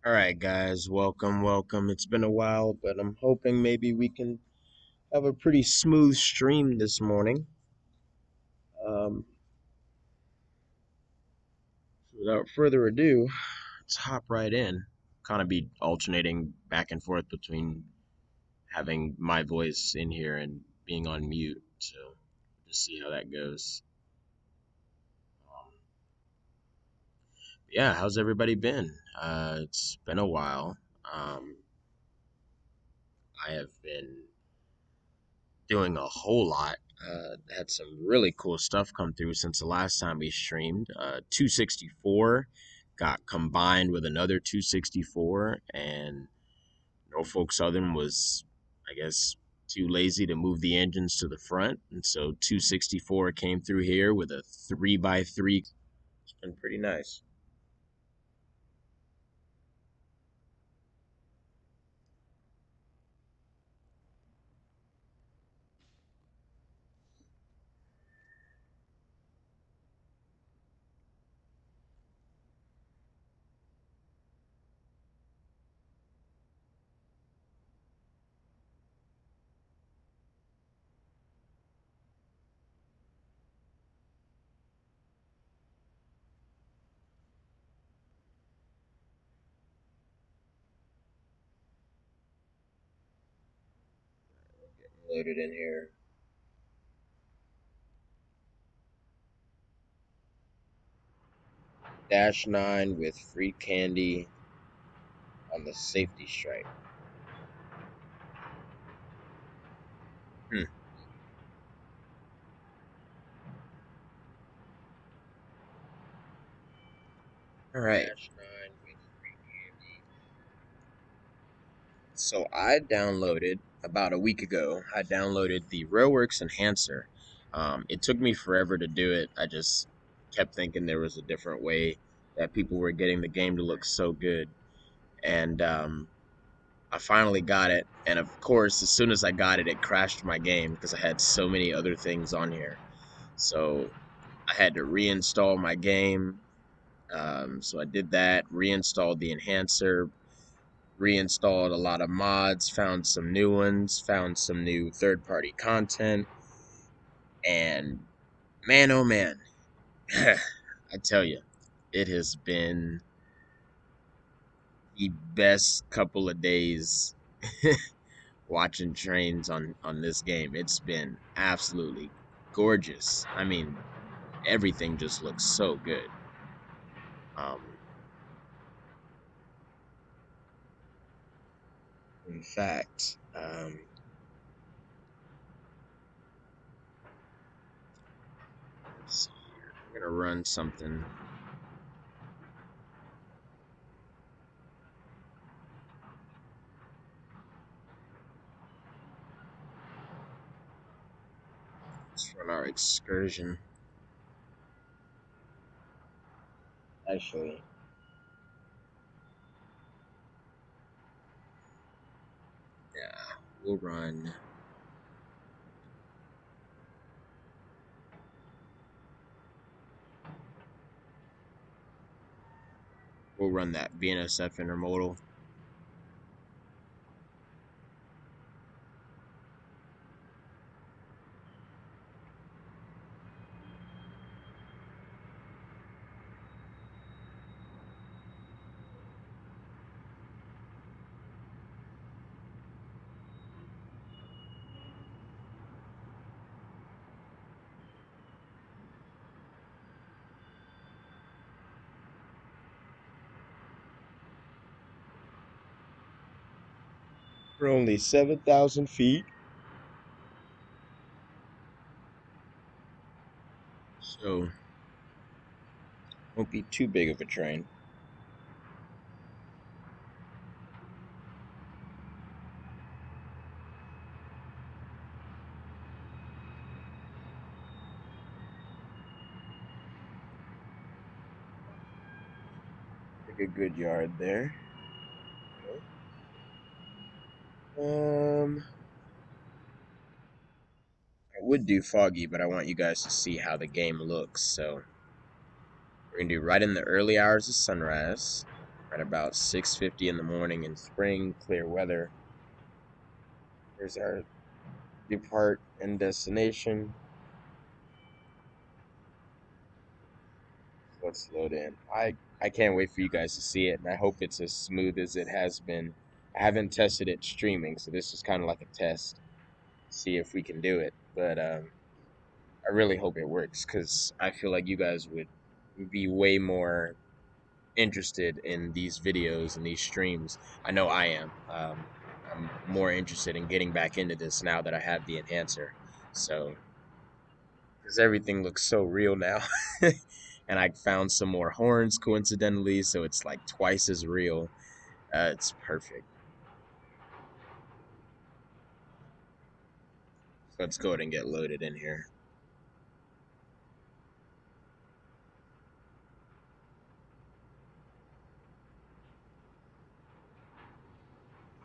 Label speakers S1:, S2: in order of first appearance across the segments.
S1: Alright, guys, welcome. It's been a while, but I'm hoping maybe we can have a pretty smooth stream this morning. Um, Without further ado, let's hop right in. Kind of be alternating back and forth between having my voice in here and being on mute, so just see how that goes. Um, yeah, how's everybody been? It's been a while. Um, I have been doing a whole lot. Had some really cool stuff come through since the last time we streamed. 264 got combined with another 264, and Norfolk Southern was, I guess, too lazy to move the engines to the front, and so 264 came through here with a 3x3. It's been pretty nice. Loaded in here. Dash 9 with free candy on the safety stripe. Hmm. All right. Dash 9 with free candy. So I downloaded about a week ago. I downloaded the Railworks enhancer. It took me forever to do it. I just kept thinking there was a different way that people were getting the game to look so good, and I finally got it. And of course, as soon as I got it, it crashed my game because I had so many other things on here. So I had to reinstall my game. So I did that, reinstalled the enhancer, reinstalled a lot of mods, found some new ones, found some new third-party content, and man, oh man, I tell you, it has been the best couple of days watching trains on this game. It's been absolutely gorgeous. I mean, everything just looks so good. Um, in fact, let's see here. I'm gonna run something. Let's run our excursion. Actually, yeah, we'll run. We'll run that BNSF intermodal. We're only 7,000 feet, so won't be too big of a train. Like a good yard there. Um, I would do foggy, but I want you guys to see how the game looks. So we're gonna do right in the early hours of sunrise, at about 6:50 in the morning in spring, clear weather. Here's our depart and destination. Let's load in. I can't wait for you guys to see it, and I hope it's as smooth as it has been. I haven't tested it streaming, so this is kind of like a test, see if we can do it. But I really hope it works because I feel like you guys would be way more interested in these videos and these streams. I know I am. I'm more interested in getting back into this now that I have the enhancer. So, because everything looks so real now. And I found some more horns coincidentally, so it's like twice as real. It's perfect. Let's go ahead and get loaded in here.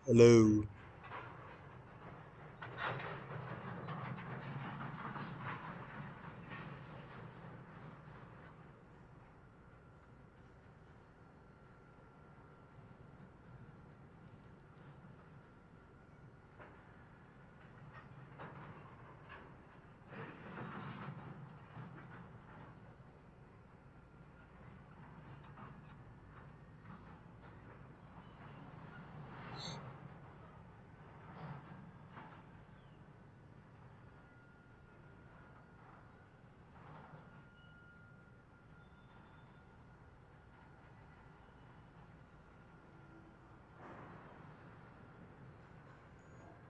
S1: Hello.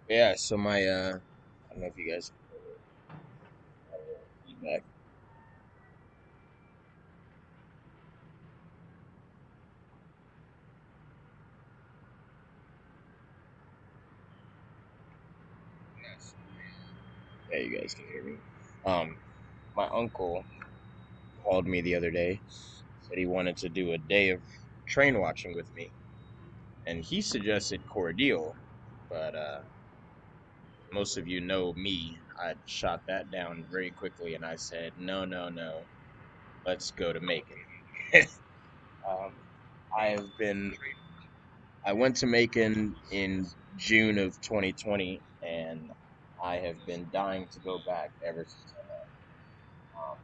S1: Yeah, so my I don't know if you guys feedback. Yes. Yeah, you guys can hear me. Um, my uncle called me the other day, said he wanted to do a day of train watching with me, and he suggested Cordial, but most of you know me. I shot that down very quickly, and I said, no, no, no, let's go to Macon. um, I have been. I went to Macon in June of 2020, and I have been dying to go back ever since I left.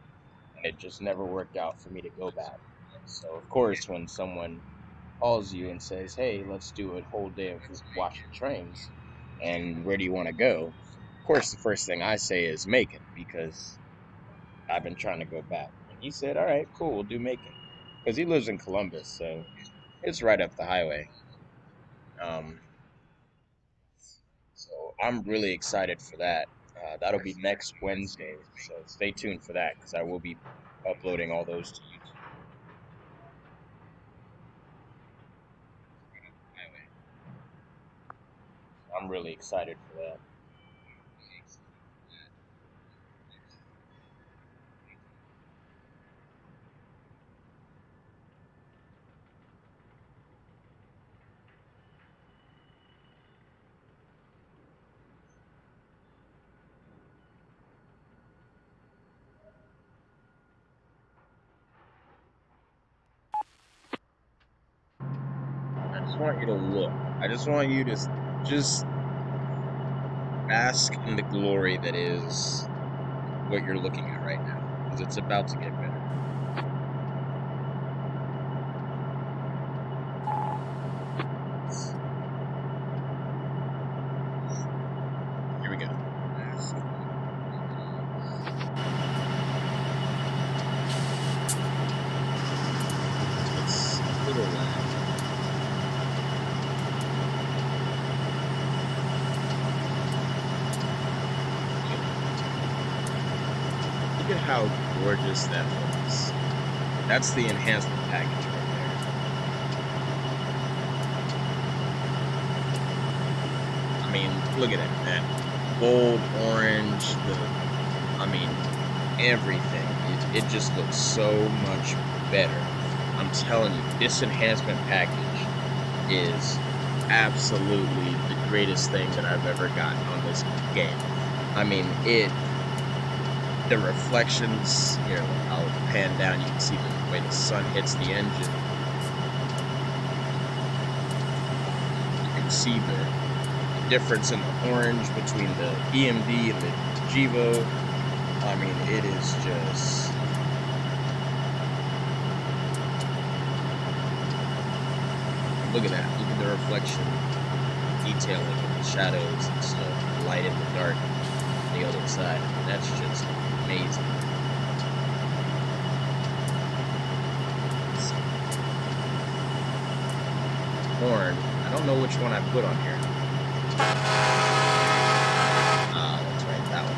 S1: And it just never worked out for me to go back. So, of course, when someone calls you and says, "Hey, let's do a whole day of watching trains," and where do you want to go? Of course, the first thing I say is Macon because I've been trying to go back. And he said, "All right, cool, we'll do Macon," because he lives in Columbus, so it's right up the highway. Um, so I'm really excited for that. That'll be next Wednesday, so stay tuned for that because I will be uploading all those to YouTube. I'm really excited for that. I just want you to look. I just want you to just bask in the glory that is what you're looking at right now, because it's about to get better. Here we go. It's a little loud. Look at how gorgeous that looks. That's the enhancement package right there. I mean, look at it. That gold, orange, I mean, everything. It just looks so much better. I'm telling you, this enhancement package is absolutely the greatest thing that I've ever gotten on this game. I mean, the reflections, here, I'll pan down, you can see the way the sun hits the engine. can see the difference in the orange between the EMD and the Givo. I mean, it is just... Look at that. Look at the reflection, detailing of the shadows and stuff, the light in the dark on the other side. I mean, that's just amazing. Horn. I don't know which one I put on here. Ah, that's right, that one.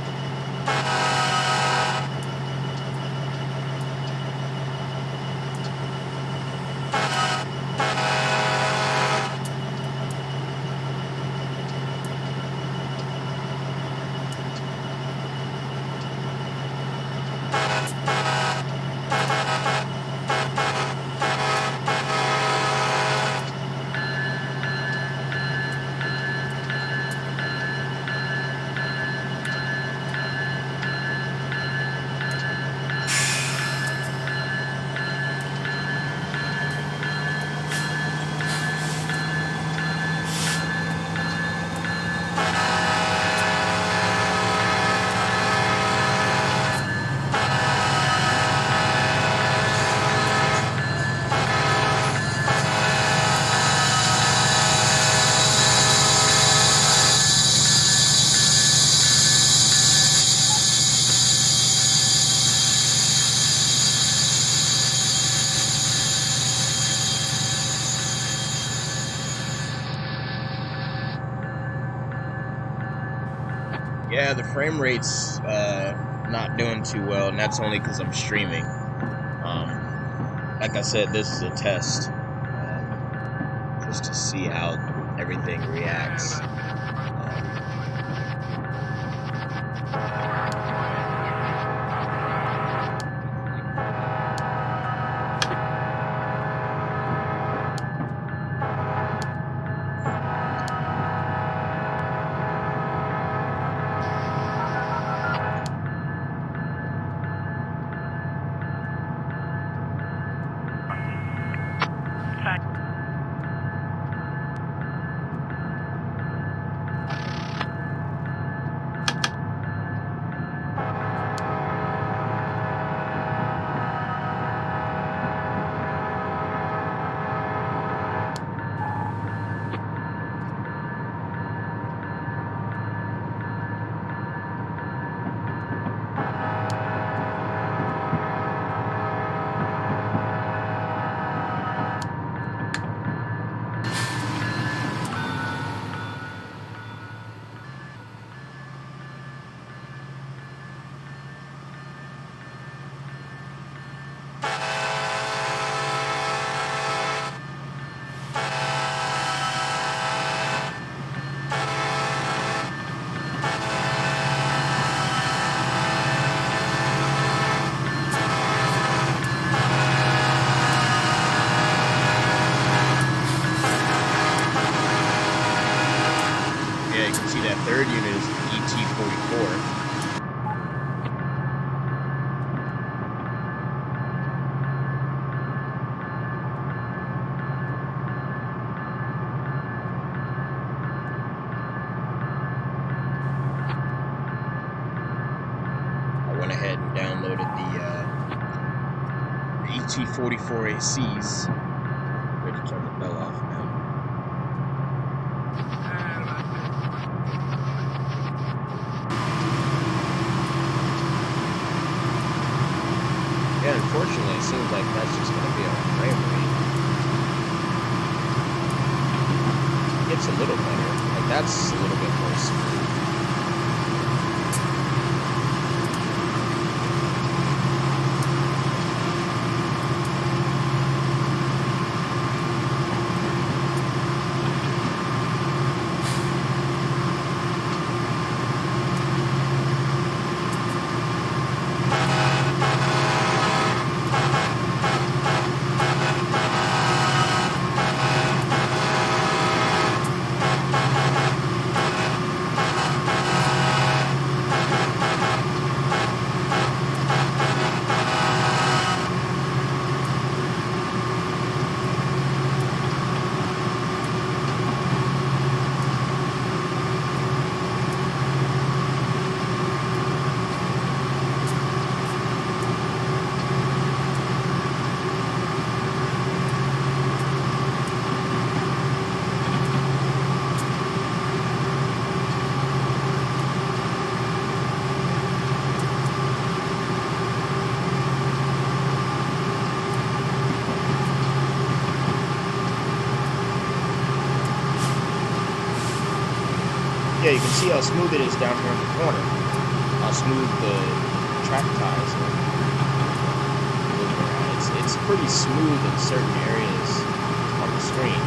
S1: Yeah, the frame rate's not doing too well, and that's only because I'm streaming. Like I said, this is a test, just to see how everything reacts. You can see that third unit is ET44. I went ahead and downloaded the ET44 ACs. Ready to turn the bell off now. Yeah, unfortunately, it seems like that's just going to be our frame rate. It's a little better. Like, that's a little bit more smooth. yeah, you can see how smooth it is down here in the corner. How smooth the track ties are moving around. It's pretty smooth in certain areas on the screen.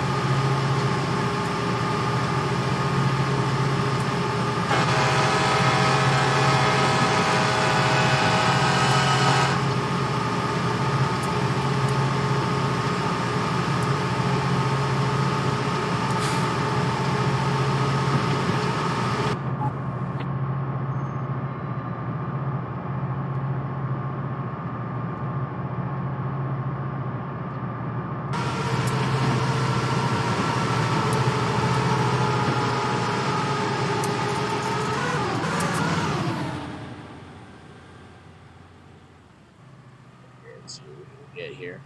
S1: Let's see what we can get here.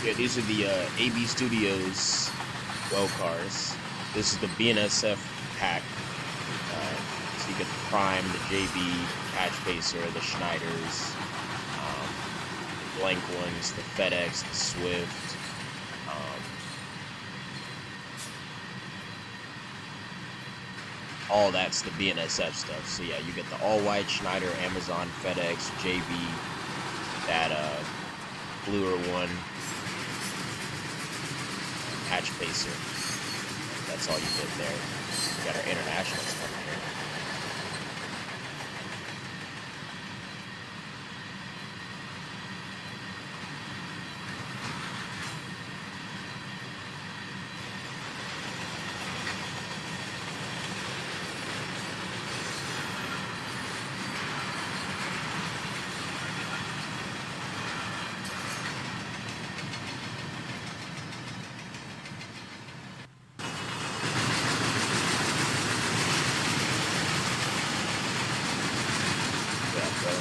S1: Yeah, these are the AB Studios well cars. This is the BNSF pack. So you get the Prime, the JB, Patch Pacer, the Schneiders, the blank ones, the FedEx, the Swift. Um, all that's the BNSF stuff. So yeah, you get the all-white Schneider, Amazon, FedEx, JB, that bluer one, Patch Pacer. That's all you get there. We got our international stuff here.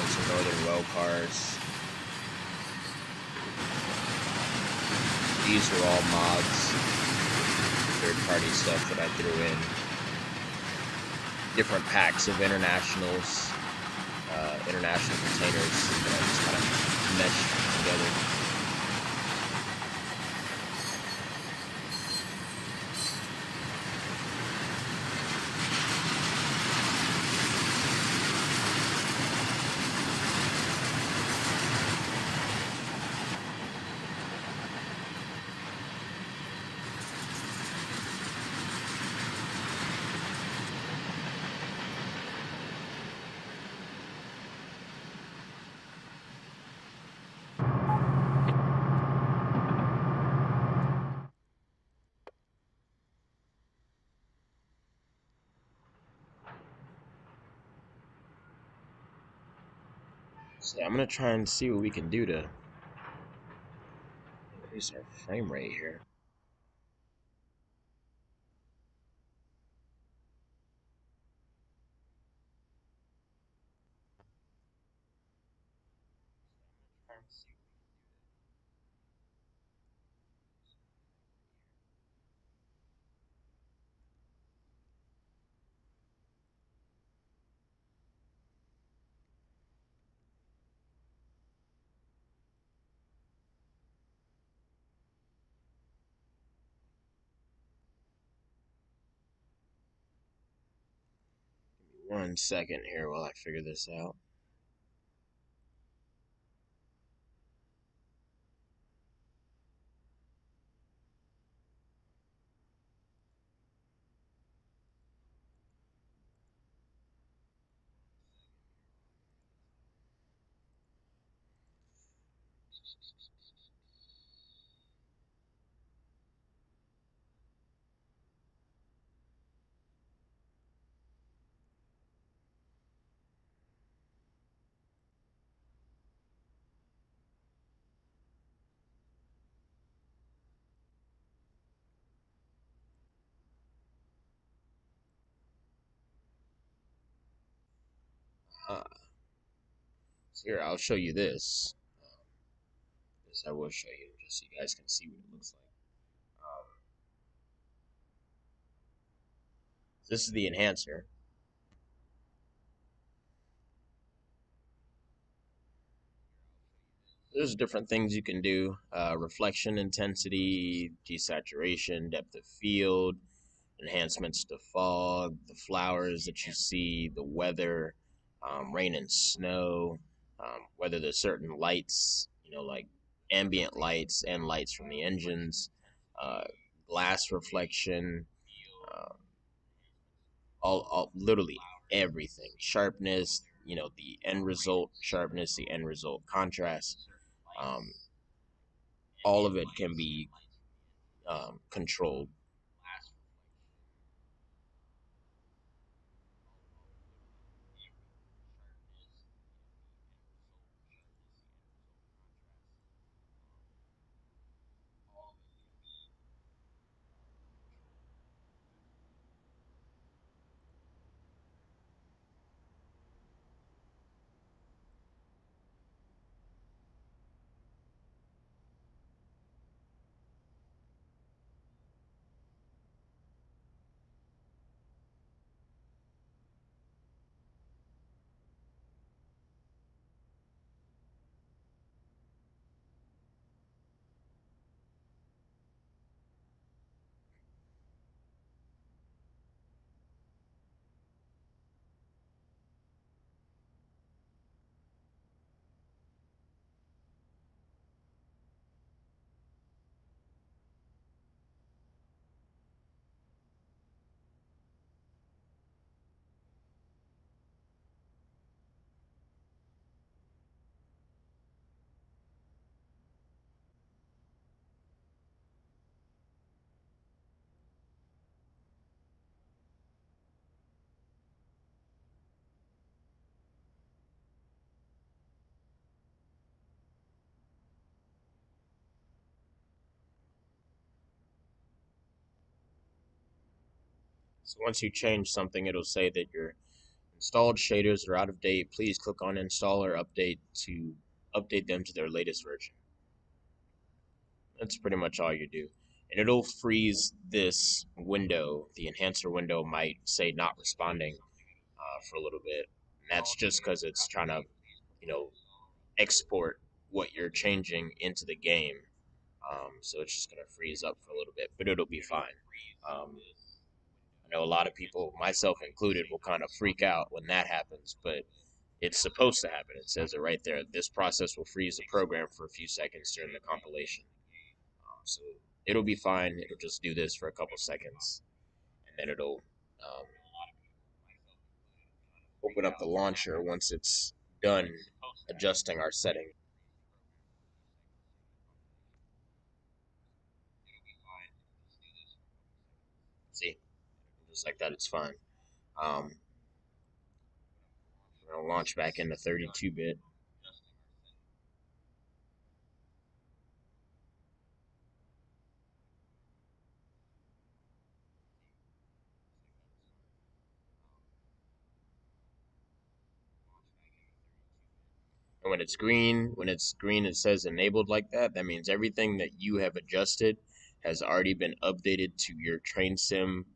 S1: Some Northern Well cars. These are all mods, third-party stuff that I threw in. Different packs of internationals, international containers that I just kind of meshed together. So yeah, I'm gonna try and see what we can do to increase our frame rate here. Give me 1 second here while I figure this out. Here, I'll show you this. This I will show you just so you guys can see what it looks like. This is the enhancer. There's different things you can do: reflection intensity, desaturation, depth of field, enhancements to fog, the flowers that you see, the weather, rain and snow, whether there's certain lights, like ambient lights and lights from the engines, uh, glass reflection, uh, all literally everything, sharpness, the end result sharpness, the end result contrast, um, all of it can be controlled. So once you change something, it'll say that your installed shaders are out of date. Please click on install or update to update them to their latest version. That's pretty much all you do. And it'll freeze this window. The enhancer window might say not responding for a little bit. And that's just because it's trying to, you know, export what you're changing into the game. So it's just going to freeze up for a little bit, but it'll be fine. I know a lot of people, myself included, will kind of freak out when that happens, but it's supposed to happen. It says it right there. This process will freeze the program for a few seconds during the compilation. So it'll be fine. It'll just do this for a couple seconds, and then it'll open up the launcher once it's done adjusting our setting. See, just like that, it's fine. Um, we're gonna launch back into 32-bit. And when it's green, it says enabled like that. That means everything that you have adjusted has already been updated to your train sim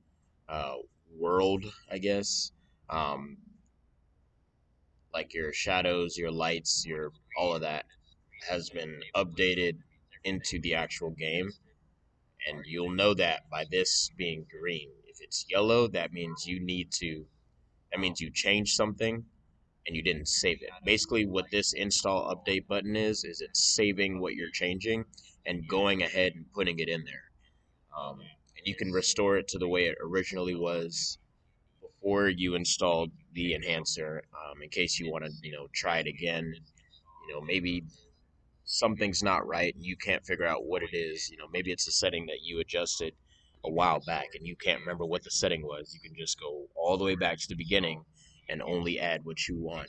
S1: uh, world, I guess. Um, like your shadows, your lights, your all of that has been updated into the actual game, and you'll know that by this being green. If it's yellow, that means you changed something and you didn't save it. Basically, what this install update button is it's saving what you're changing and going ahead and putting it in there. And you can restore it to the way it originally was before you installed the enhancer, in case you want to, try it again. Maybe something's not right and you can't figure out what it is. Maybe it's a setting that you adjusted a while back and you can't remember what the setting was. You can just go all the way back to the beginning and only add what you want.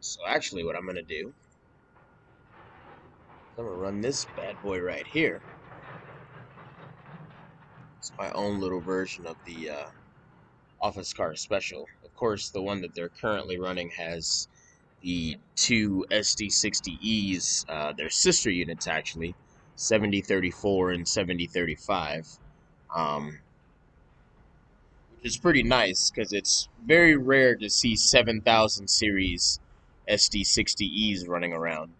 S1: So actually what I'm going to do, I'm going to run this bad boy right here. It's my own little version of the office car special. Of course, the one that they're currently running has the two SD60Es, their sister units actually, 7034 and 7035, which is pretty nice because it's very rare to see 7000 series SD60Es running around.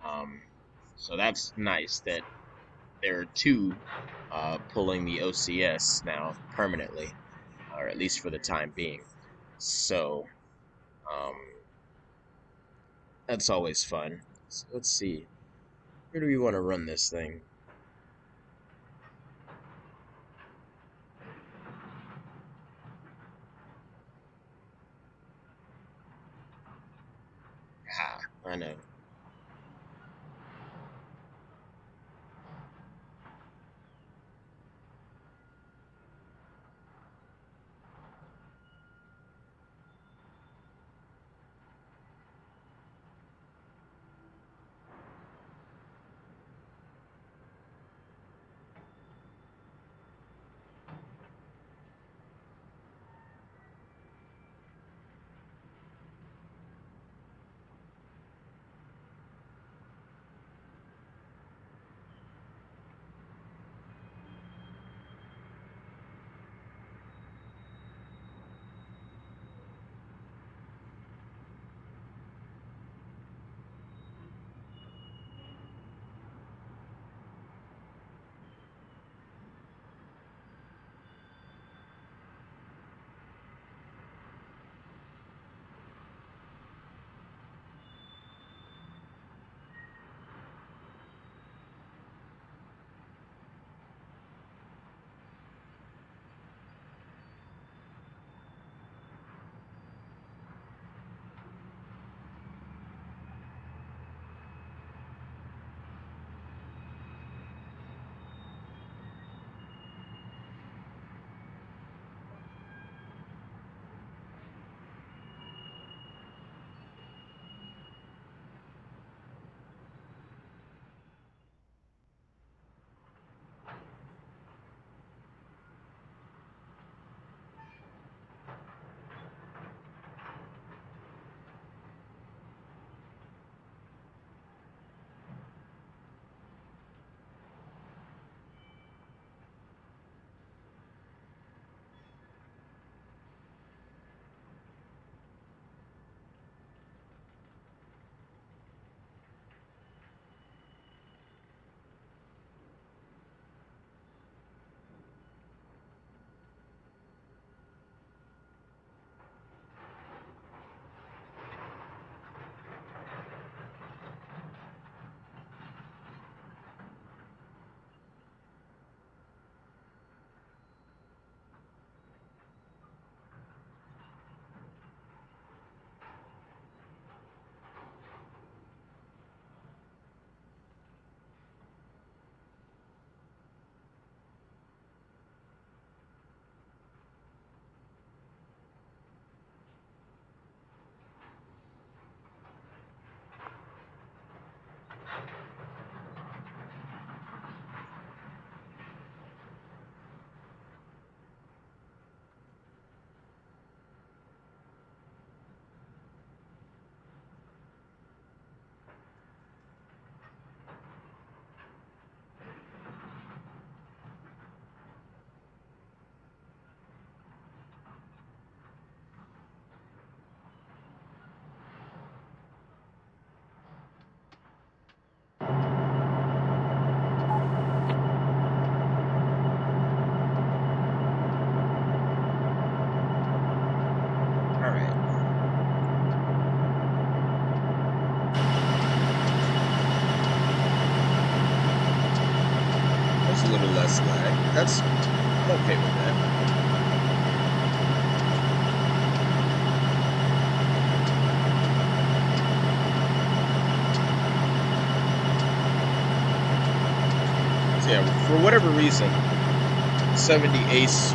S1: Um, so that's nice that there are two pulling the OCS now permanently, or at least for the time being. So um, that's always fun. So let's see. Where do we want to run this thing? Ah, I know. All right. There's a little less lag. I'm okay with that. So yeah, for whatever reason, 70 Ace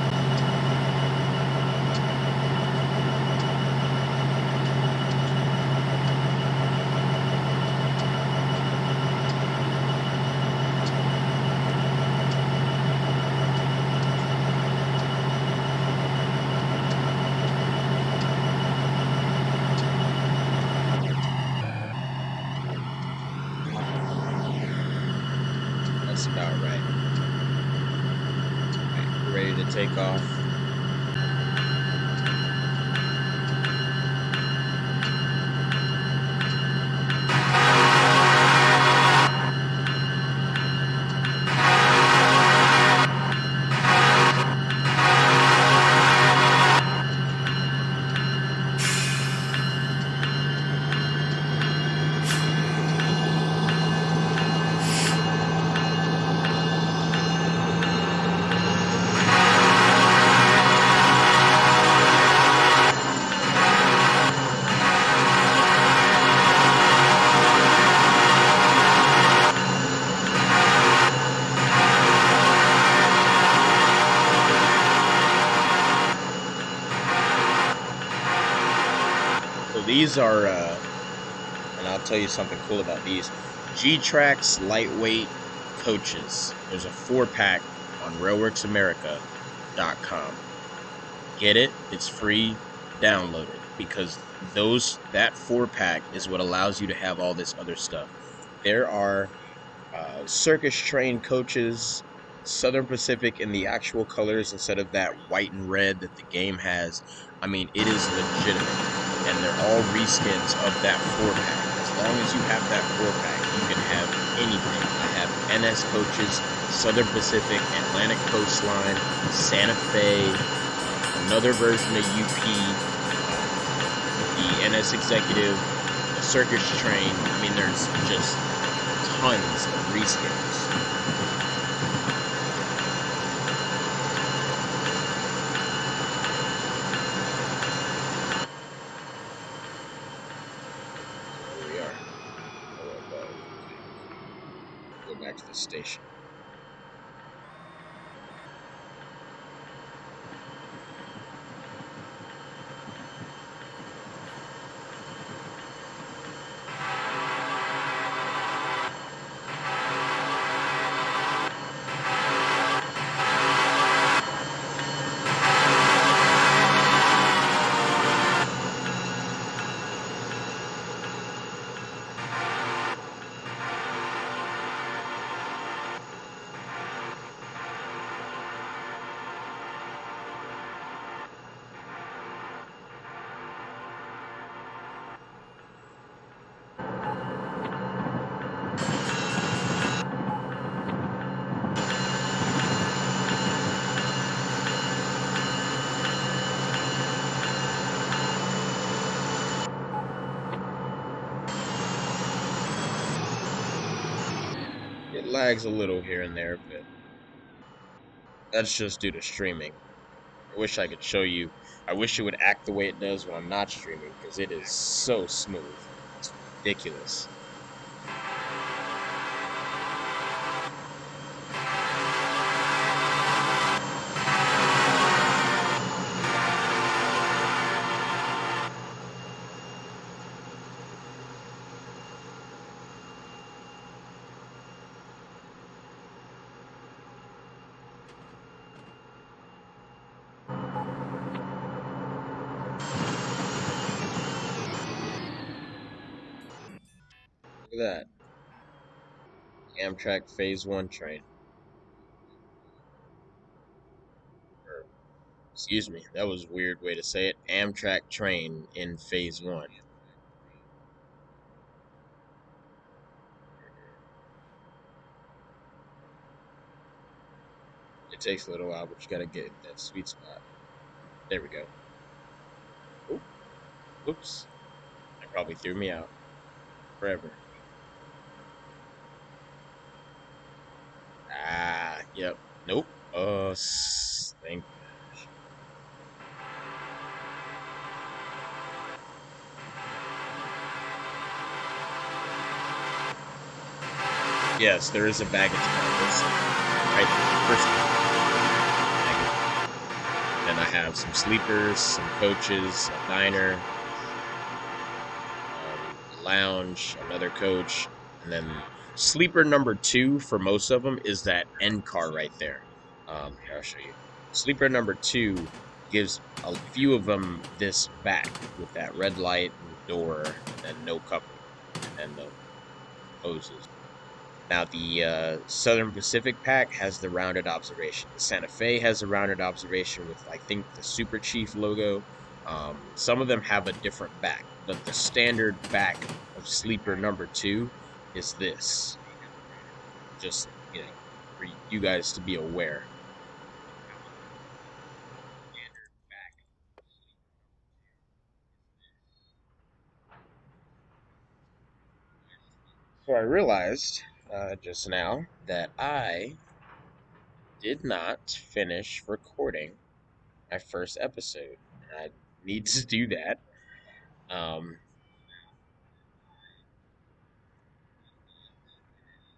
S1: take off. So these are, and I'll tell you something cool about these, G-Trax lightweight coaches. There's a 4-pack on railworksamerica.com. Get it, it's free, download it, because that 4-pack is what allows you to have all this other stuff. There are circus trained coaches, Southern Pacific in the actual colors instead of that white and red that the game has. I mean, it is legitimate, and they're all reskins of that 4-pack. As long as you have that 4-pack, you can have anything. I have NS coaches, Southern Pacific, Atlantic Coastline, Santa Fe, another version of UP, the NS Executive, the Circus Train. I mean, there's just tons of reskins. Here we are. Go back to the station. It lags a little here and there, but that's just due to streaming. I wish I could show you. I wish it would act the way it does when I'm not streaming, because it is so smooth. It's ridiculous. Look at that. Amtrak Phase 1 train. Or, excuse me, that was a weird way to say it. Amtrak train in Phase 1. It takes a little while, but you gotta get that sweet spot. There we go. Oop, oops. That probably threw me out forever. Ah, yep. Nope. Thank gosh. Yes, there is a baggage car. This right there, first baggage. Then I have some sleepers, some coaches, a diner, lounge, another coach, and then sleeper number 2 for most of them is that end car right there. Here, I'll show you. Sleeper number 2 gives a few of them this back with that red light and door and no coupling and the hoses. Now, the Southern Pacific Pack has the rounded observation. The Santa Fe has a rounded observation with, I think, the Super Chief logo. Some of them have a different back, but the standard back of Sleeper number two is this. Just, for you guys to be aware. So I realized just now that I did not finish recording my first episode. I need to do that. Um,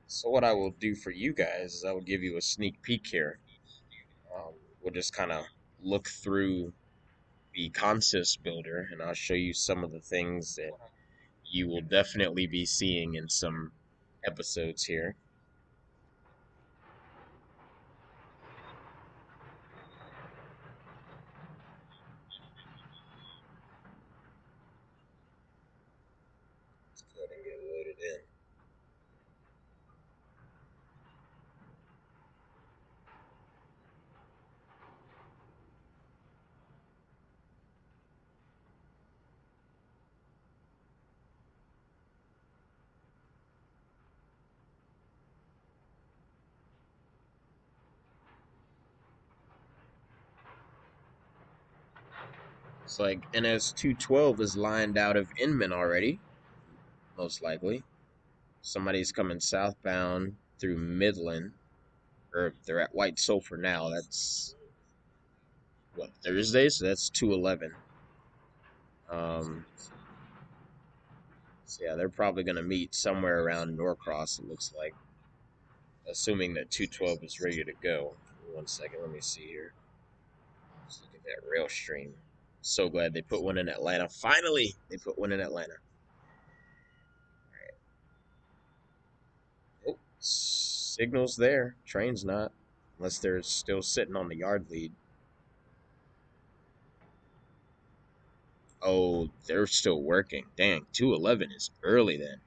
S1: so what I will do for you guys is I will give you a sneak peek here. We'll just kind of look through the concepts builder, and I'll show you some of the things that you will definitely be seeing in some episodes here. Let's go ahead and get loaded in. It's like NS 212 is lined out of Inman already, most likely. Somebody's coming southbound through Midland, or they're at White Sulphur now. That's what, Thursday, so that's 211. So yeah, they're probably gonna meet somewhere around Norcross. It looks like, assuming that 212 is ready to go. One second, let me see here. Let's look at that rail stream. So glad they put one in Atlanta. Finally, they put one in Atlanta. Oh, signal's there. Train's not, unless they're still sitting on the yard lead. Oh, they're still working. Dang, 211 is early then.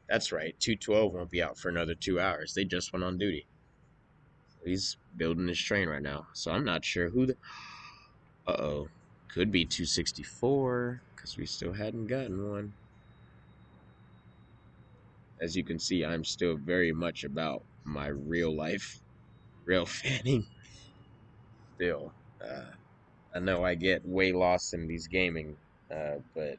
S1: That's right. 212 won't be out for another 2 hours. They just went on duty. He's building his train right now. So I'm not sure who the. Uh oh. Could be 264, because we still hadn't gotten one. As you can see, I'm still very much about my real life rail fanning. Still. I know I get way lost in these gaming, but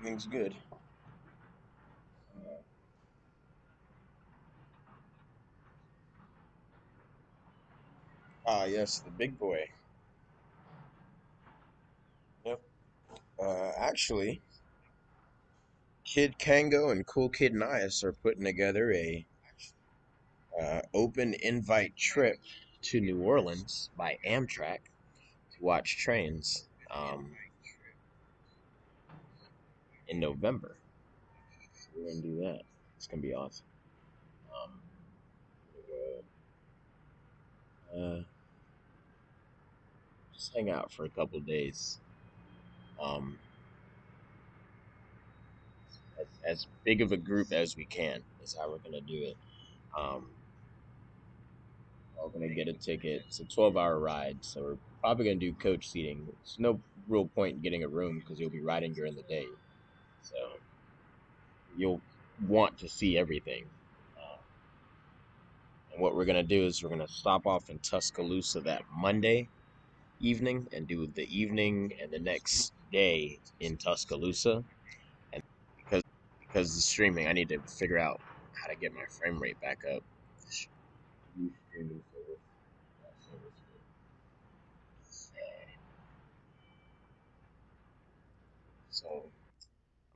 S1: everything's good. Ah, yes, the big boy. Yep. Actually, Kid Kango and Cool Kid Nias are putting together a open invite trip to New Orleans by Amtrak to watch trains in November. So we're gonna do that. It's gonna be awesome. Um, uh, just hang out for a couple days. Um, as big of a group as we can is how we're gonna do it. Um, we're gonna get a ticket. It's a 12-hour ride, so we're probably gonna do coach seating. There's no real point in getting a room because you'll be riding during the day, so you'll want to see everything. Uh, and what we're gonna do is we're gonna stop off in Tuscaloosa that Monday evening and do the evening and the next day in Tuscaloosa. And because the streaming, I need to figure out how to get my frame rate back up. New streaming service. So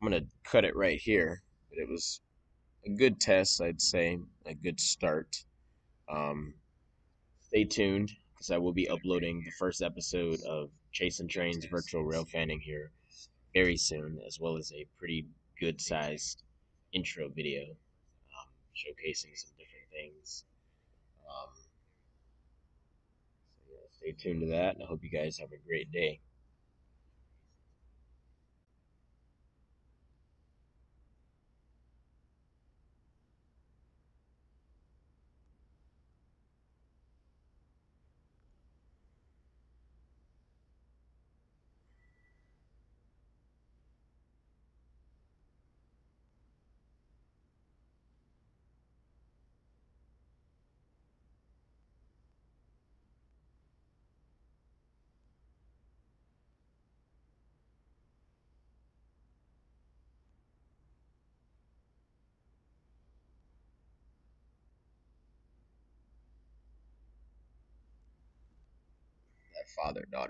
S1: I'm gonna cut it right here. But it was a good test, I'd say, a good start. Um, Stay tuned because I will be uploading the first episode of Chasing Trains Virtual Rail Fanning here very soon, as well as a pretty good sized intro video showcasing some different things. So yeah, stay tuned to that, and I hope you guys have a great day. That father daughter